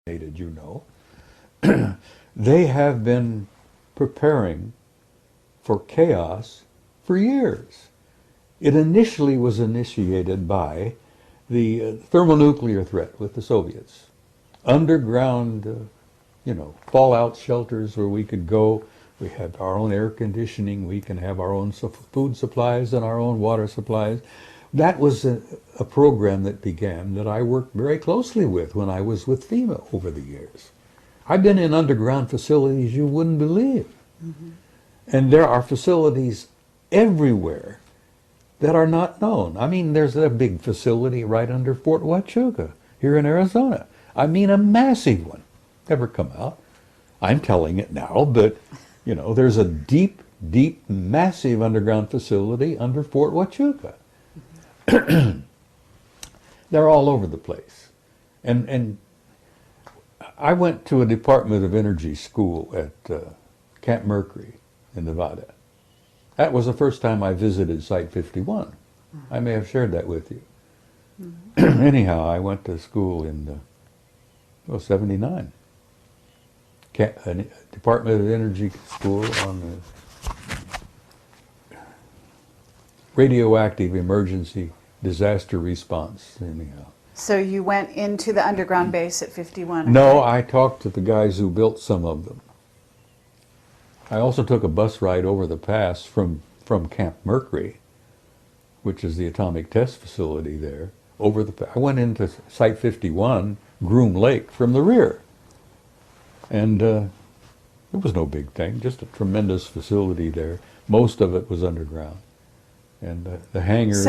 you know, they have been preparing for chaos for years. It initially was initiated by the thermonuclear threat with the Soviets. Underground, fallout shelters where we could go. We had our own air conditioning. We can have our own food supplies and our own water supplies. That was a program that began that I worked very closely with when I was with FEMA over the years. I've been in underground facilities you wouldn't believe. Mm-hmm. And there are facilities everywhere that are not known. I mean, there's a big facility right under Fort Huachuca here in Arizona. I mean, a massive one. Never come out. I'm telling it now, but, there's a deep, massive underground facility under Fort Huachuca. They're all over the place. And I went to a Department of Energy school at Camp Mercury in Nevada. That was the first time I visited Site 51. I may have shared that with you. Anyhow, I went to school in 79. Department of Energy school on radioactive emergency disaster response, anyhow. So you went into the underground base at 51? No, I talked to the guys who built some of them. I also took a bus ride over the pass from Camp Mercury, which is the atomic test facility there. I went into Site 51, Groom Lake, from the rear. And it was no big thing, just a tremendous facility there. Most of it was underground. And the hangars...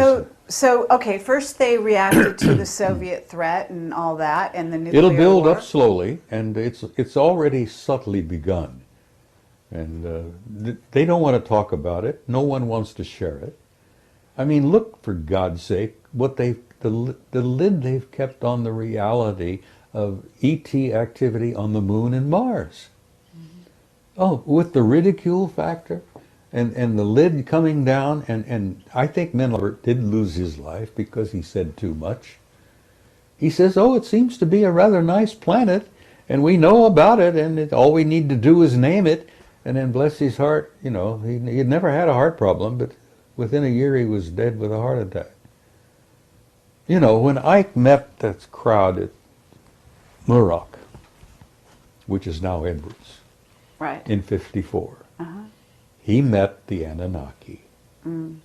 So okay, first they reacted to the Soviet threat and all that, and the nuclear It'll build war. up slowly, and it's already subtly begun. And they don't want to talk about it. No one wants to share it. I mean, look, for God's sake, the lid they've kept on the reality of ET activity on the moon and Mars. Mm-hmm. Oh, with the ridicule factor and the lid coming down, and I think Mendelberg did lose his life because he said too much. He says, oh, it seems to be a rather nice planet, and we know about it, and all we need to do is name it. And then, bless his heart, he had never had a heart problem, but within a year he was dead with a heart attack. When Ike met that crowd at Muroc, which is now Edwards, right, in '54, he met the Anunnaki. Mm.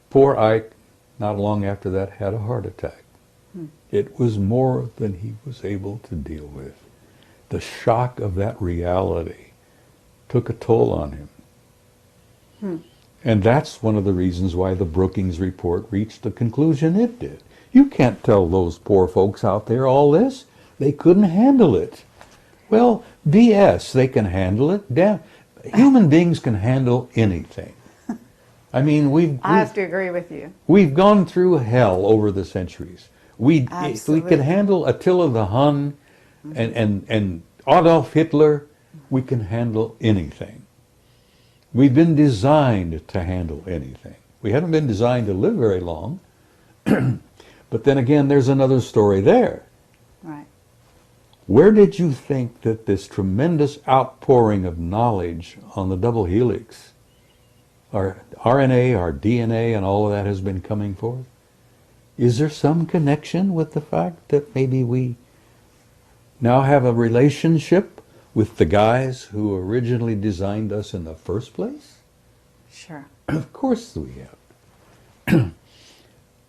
Poor Ike, not long after that, had a heart attack. Mm. It was more than he was able to deal with. The shock of that reality took a toll on him. Hmm. And that's one of the reasons why the Brookings report reached the conclusion it did. You can't tell those poor folks out there all this. They couldn't handle it. Well, BS, they can handle it. Damn, human beings can handle anything. I mean, I have to agree with you. We've gone through hell over the centuries. If we could handle Attila the Hun and Adolf Hitler, we can handle anything. We've been designed to handle anything. We haven't been designed to live very long. But then again, there's another story there. Right. Where did you think that this tremendous outpouring of knowledge on the double helix, our RNA, our DNA, and all of that has been coming forth? Is there some connection with the fact that maybe we now have a relationship with the guys who originally designed us in the first place? Sure. Of course we have.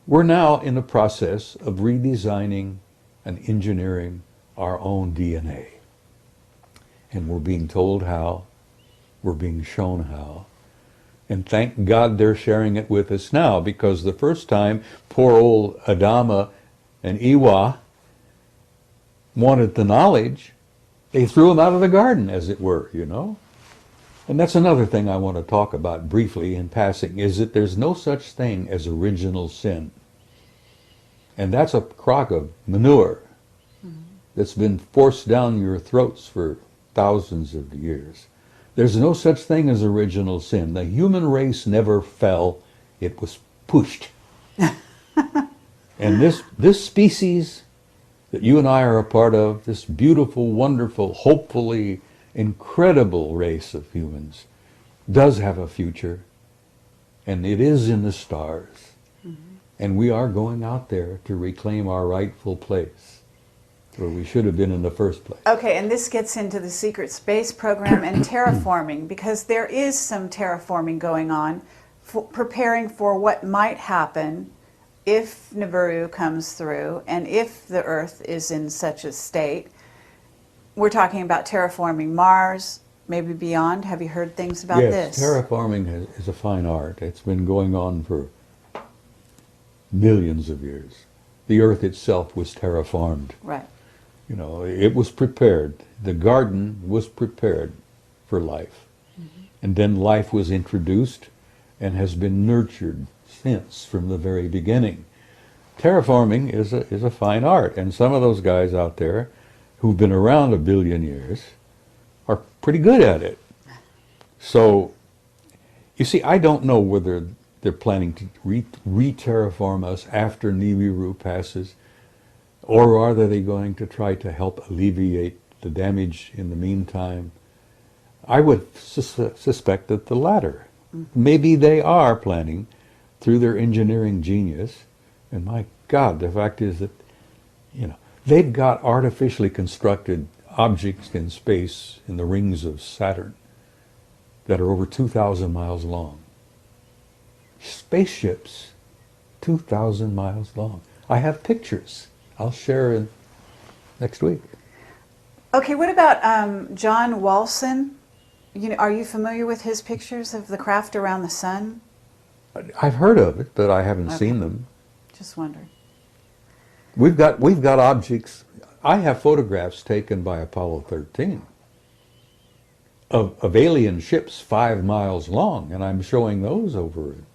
We're now in the process of redesigning and engineering our own DNA. And we're being told how, we're being shown how. And thank God they're sharing it with us now, because the first time poor old Adama and Iwa wanted the knowledge, they threw him out of the garden, as it were, And that's another thing I want to talk about briefly in passing, is that there's no such thing as original sin. And that's a crock of manure that's been forced down your throats for thousands of years. There's no such thing as original sin. The human race never fell, it was pushed. And this species that you and I are a part of, this beautiful, wonderful, hopefully incredible race of humans, does have a future, and it is in the stars. And we are going out there to reclaim our rightful place, where we should have been in the first place. Okay, and this gets into the secret space program and terraforming, because there is some terraforming going on, preparing for what might happen if Nibiru comes through and if the Earth is in such a state. We're talking about terraforming Mars, maybe beyond. Have you heard things about this? Yes, terraforming is a fine art. It's been going on for millions of years. The Earth itself was terraformed. Right. You know, it was prepared. The garden was prepared for life. And then life was introduced and has been nurtured since, from the very beginning. Terraforming is a fine art, and some of those guys out there who've been around a billion years are pretty good at it. So, you see, I don't know whether they're planning to re-terraform us after Nibiru passes, or are they going to try to help alleviate the damage in the meantime? I would suspect that the latter. Maybe they are planning, through their engineering genius, and my God, the fact is that, you know, they've got artificially constructed objects in space in the rings of Saturn that are over 2,000 miles long. Spaceships, 2,000 miles long. I have pictures. I'll share next week. Okay, what about John Walson? You know, are you familiar with his pictures of the craft around the sun? I've heard of it, but I haven't seen them. Just wondering. We've got objects. I have photographs taken by Apollo 13 of alien ships 5 miles long, and I'm showing those over in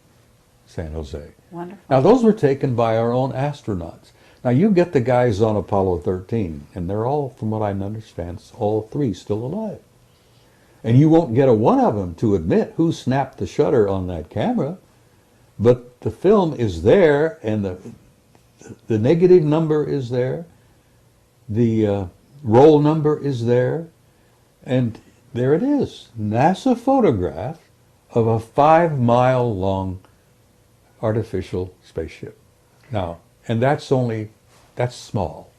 San Jose. Wonderful. Now, those were taken by our own astronauts. Now, you get the guys on Apollo 13, and they're all, from what I understand, all 3 still alive. And you won't get a one of them to admit who snapped the shutter on that camera, but the film is there, and the negative number is there, the roll number is there, and there it is. NASA photograph of a 5-mile long artificial spaceship. Now, and that's small.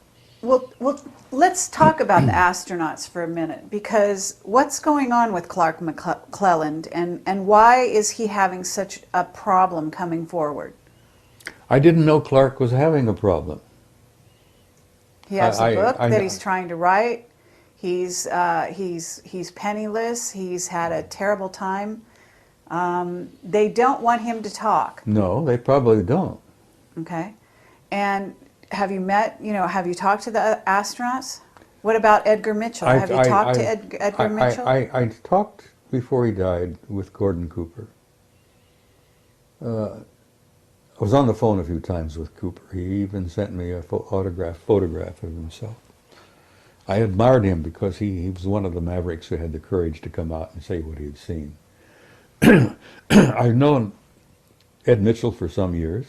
Well, let's talk about the astronauts for a minute, because what's going on with Clark McClelland, and why is he having such a problem coming forward? I didn't know Clark was having a problem. He has a book that he's trying to write. He's penniless. He's had a terrible time. They don't want him to talk. No, they probably don't. Okay. And have you talked to the astronauts? What about Edgar Mitchell? Have you talked to Edgar Mitchell? I talked, before he died, with Gordon Cooper. I was on the phone a few times with Cooper. He even sent me a photograph of himself. I admired him because he was one of the mavericks who had the courage to come out and say what he had seen. I've known Ed Mitchell for some years.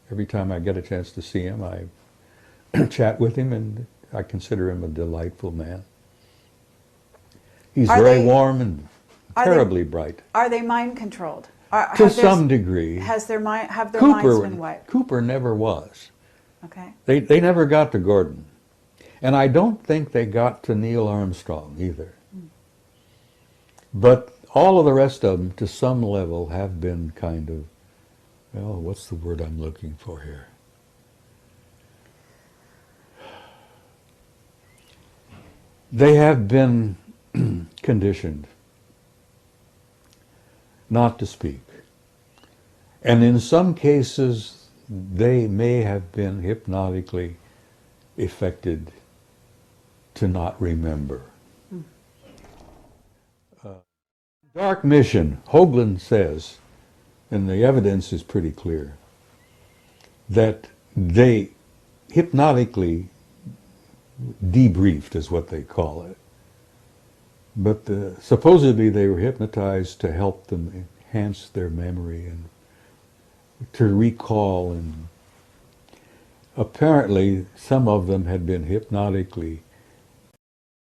Every time I get a chance to see him, I chat with him, and I consider him a delightful man. He's very warm and terribly bright. Are they mind controlled? To some degree. Have their minds been wiped? Cooper never was. Okay. They never got to Gordon. And I don't think they got to Neil Armstrong either. But all of the rest of them, to some level, have been kind of, well, what's the word I'm looking for here? They have been conditioned not to speak. And in some cases, they may have been hypnotically affected to not remember. Dark mission, Hoagland says, and the evidence is pretty clear, that they hypnotically debriefed, is what they call it. But supposedly they were hypnotized to help them enhance their memory and to recall. And apparently some of them had been hypnotically